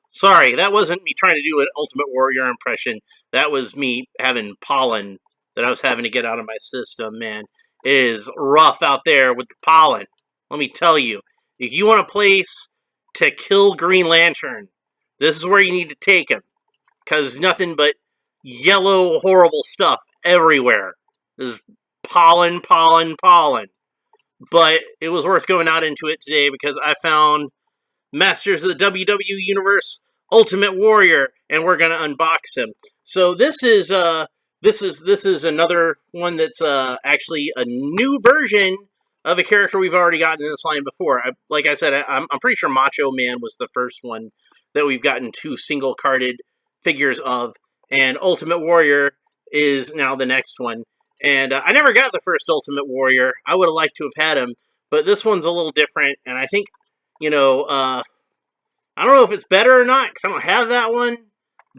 Sorry, that wasn't me trying to do an Ultimate Warrior impression. That was me having pollen that I was having to get out of my system, man. It is rough out there with the pollen. Let me tell you. If you want a place to kill Green Lantern, this is where you need to take him. Because nothing but yellow, horrible stuff everywhere. There's pollen, pollen, pollen. But it was worth going out into it today because I found Masters of the WW Universe Ultimate Warrior, and we're gonna unbox him. So this is another one that's actually a new version of a character we've already gotten in this line before. Like I said, I'm pretty sure Macho Man was the first one that we've gotten two single carded figures of, and Ultimate Warrior is now the next one. And I never got the first Ultimate Warrior. I would have liked to have had him, but this one's a little different, and I think, I don't know if it's better or not, because I don't have that one,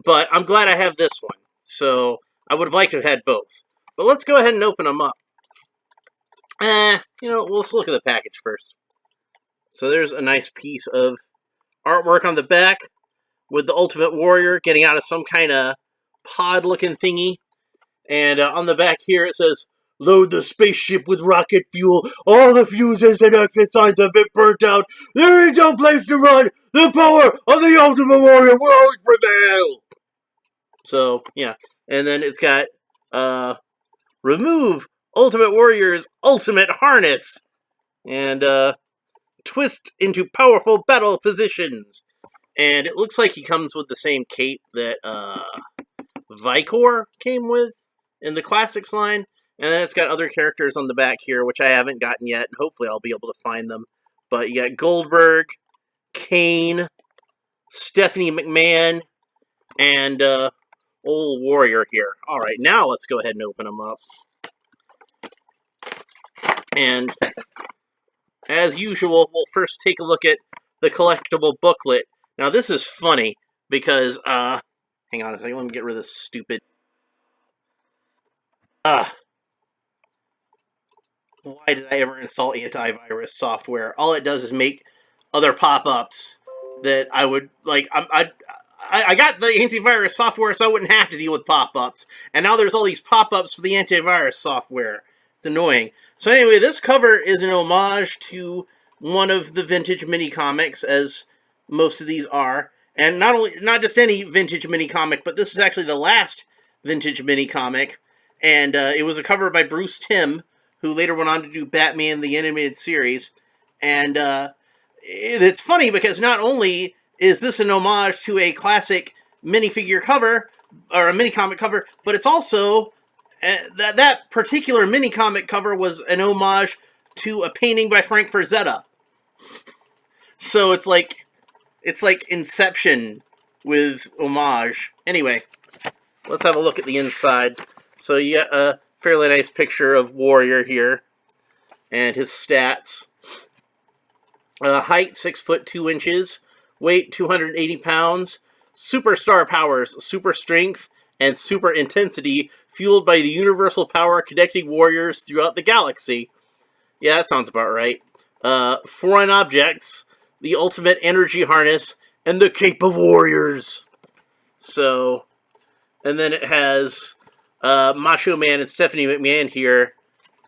but I'm glad I have this one. So I would have liked to have had both. But let's go ahead and open them up. Let's look at the package first. So there's a nice piece of artwork on the back with the Ultimate Warrior getting out of some kind of pod-looking thingy. And on the back here it says, "Load the spaceship with rocket fuel. All the fuses and exit signs have been burnt out. There is no place to run. The power of the Ultimate Warrior will always prevail." So, yeah. And then it's got, remove Ultimate Warrior's ultimate harness. And, twist into powerful battle positions. And it looks like he comes with the same cape that, Vicor came with in the Classics line. And then it's got other characters on the back here, which I haven't gotten yet, and hopefully I'll be able to find them. But you got Goldberg, Kane, Stephanie McMahon, and old Warrior here. Alright, now let's go ahead and open them up. And as usual, we'll first take a look at the collectible booklet. Now this is funny, because, hang on a second, let me get rid of this stupid... Why did I ever install antivirus software? All it does is make other pop-ups that I would, like, I got the antivirus software so I wouldn't have to deal with pop-ups. And now there's all these pop-ups for the antivirus software. It's annoying. So anyway, this cover is an homage to one of the vintage mini-comics, as most of these are. And not just any vintage mini-comic, but this is actually the last vintage mini-comic. And it was a cover by Bruce Timm, who later went on to do Batman the Animated Series. And it's funny because not only is this an homage to a classic minifigure cover, or a mini-comic cover, but it's also, that particular mini-comic cover was an homage to a painting by Frank Frazetta. So it's like Inception with homage. Anyway, let's have a look at the inside. So you got a fairly nice picture of Warrior here, and his stats. Height, 6'2", weight, 280 pounds, superstar powers, super strength, and super intensity, fueled by the universal power connecting warriors throughout the galaxy. Yeah, that sounds about right. Foreign objects, the ultimate energy harness, and the Cape of Warriors. So, and then it has Macho Man and Stephanie McMahon here.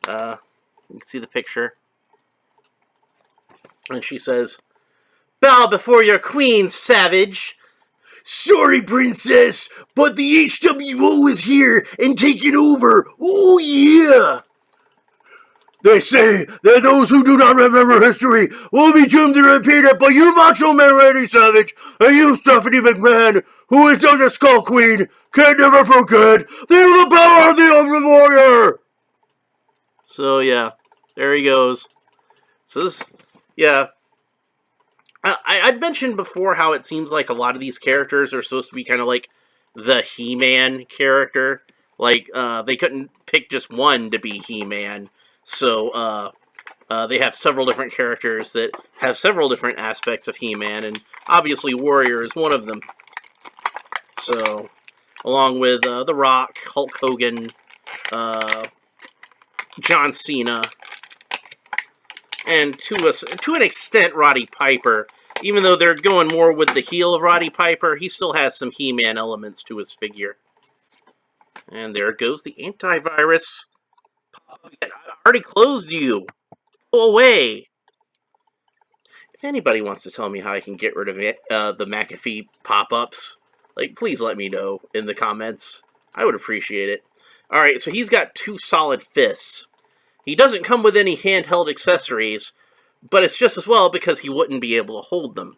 You can see the picture. And she says, "Bow before your queen, savage." "Sorry, princess, but the HWO is here and taking over. Oh, yeah." "They say that those who do not remember history will be doomed to repeat it, but you, Macho Man Randy Savage, and you, Stephanie McMahon, who is the Skull Queen, can never forget the power of the Ultimate Warrior." So, yeah, there he goes. So this, yeah. I'd mentioned before how it seems like a lot of these characters are supposed to be kind of like the He-Man character. Like, they couldn't pick just one to be He-Man. So, they have several different characters that have several different aspects of He-Man, and obviously Warrior is one of them. So, along with The Rock, Hulk Hogan, John Cena, and to an extent, Roddy Piper. Even though they're going more with the heel of Roddy Piper, he still has some He-Man elements to his figure. And there goes the antivirus. I already closed you. Go away. If anybody wants to tell me how I can get rid of the McAfee pop-ups, like, please let me know in the comments. I would appreciate it. Alright, so he's got 2 solid fists. He doesn't come with any handheld accessories, but it's just as well because he wouldn't be able to hold them.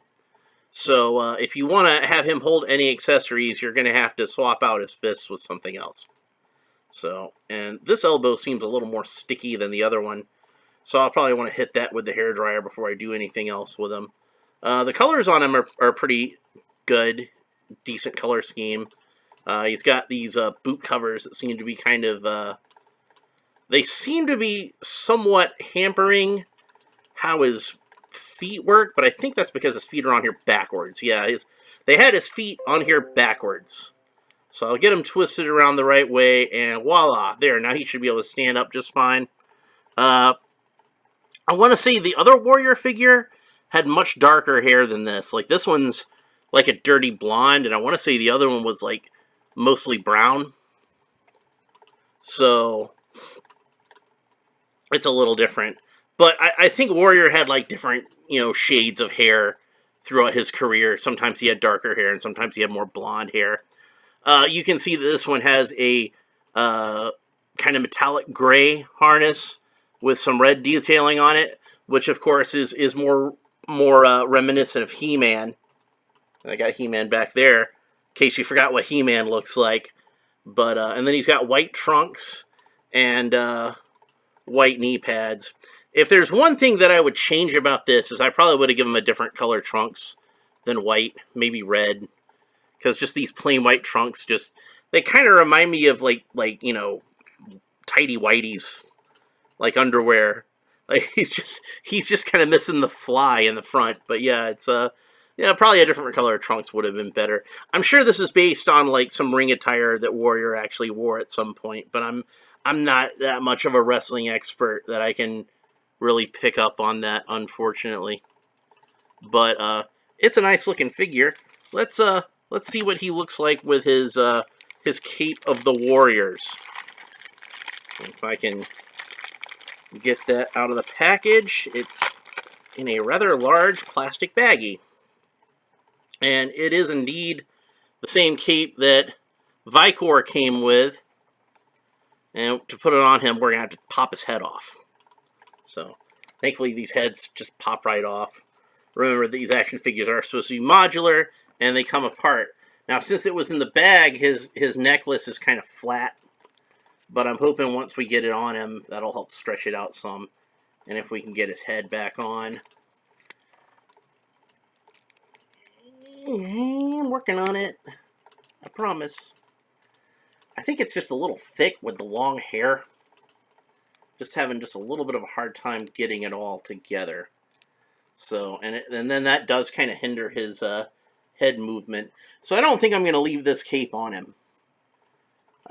So if you want to have him hold any accessories, you're going to have to swap out his fists with something else. So, and this elbow seems a little more sticky than the other one. So I'll probably want to hit that with the hairdryer before I do anything else with him. The colors on him are pretty good. Decent color scheme. He's got these boot covers that seem to be kind of... they seem to be somewhat hampering how his feet work, but I think that's because his feet are on here backwards. Yeah, they had his feet on here backwards. So I'll get him twisted around the right way, and voila, there. Now he should be able to stand up just fine. I want to say the other Warrior figure had much darker hair than this. Like, this one's like a dirty blonde, and I want to say the other one was like mostly brown. So it's a little different. But I think Warrior had like different, shades of hair throughout his career. Sometimes he had darker hair, and sometimes he had more blonde hair. You can see that this one has a kind of metallic gray harness with some red detailing on it, which of course is more reminiscent of He-Man. I got He-Man back there, in case you forgot what He-Man looks like. But and then he's got white trunks and white knee pads. If there's one thing that I would change about this, is I probably would have given him a different color trunks than white, maybe red. Because just these plain white trunks, they kind of remind me of like tidy whities, like underwear. Like he's just kind of missing the fly in the front. But yeah, it's probably a different color of trunks would have been better. I'm sure this is based on like some ring attire that Warrior actually wore at some point. But I'm not that much of a wrestling expert that I can really pick up on that, unfortunately. But it's a nice looking figure. Let's see what he looks like with his cape of the Warriors. If I can get that out of the package, it's in a rather large plastic baggie. And it is indeed the same cape that Vicor came with. And to put it on him, we're going to have to pop his head off. So, thankfully these heads just pop right off. Remember, these action figures are supposed to be modular, and they come apart. Now, since it was in the bag, his necklace is kind of flat. But I'm hoping once we get it on him, that'll help stretch it out some. And if we can get his head back on. I'm working on it. I promise. I think it's just a little thick with the long hair. Just having just a little bit of a hard time getting it all together. So, and then that does kind of hinder his head movement. So I don't think I'm going to leave this cape on him.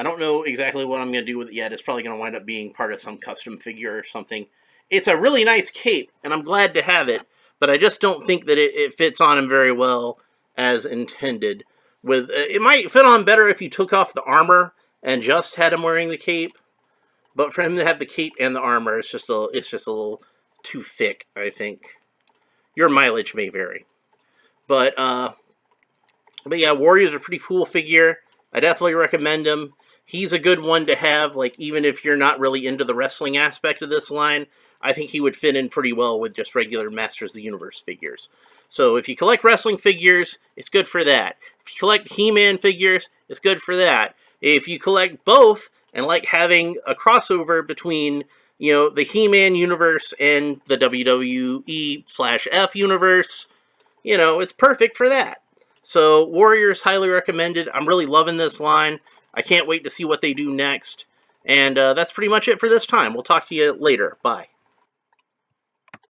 I don't know exactly what I'm going to do with it yet. It's probably going to wind up being part of some custom figure or something. It's a really nice cape, and I'm glad to have it, but I just don't think that it fits on him very well as intended. It might fit on better if you took off the armor and just had him wearing the cape, but for him to have the cape and the armor, it's just a little too thick, I think. Your mileage may vary. But yeah, Warrior's a pretty cool figure. I definitely recommend him. He's a good one to have, like, even if you're not really into the wrestling aspect of this line, I think he would fit in pretty well with just regular Masters of the Universe figures. So if you collect wrestling figures, it's good for that. If you collect He-Man figures, it's good for that. If you collect both and like having a crossover between, the He-Man universe and the WWE/F universe, it's perfect for that. So Warriors, highly recommended. I'm really loving this line. I can't wait to see what they do next. And that's pretty much it for this time. We'll talk to you later. Bye.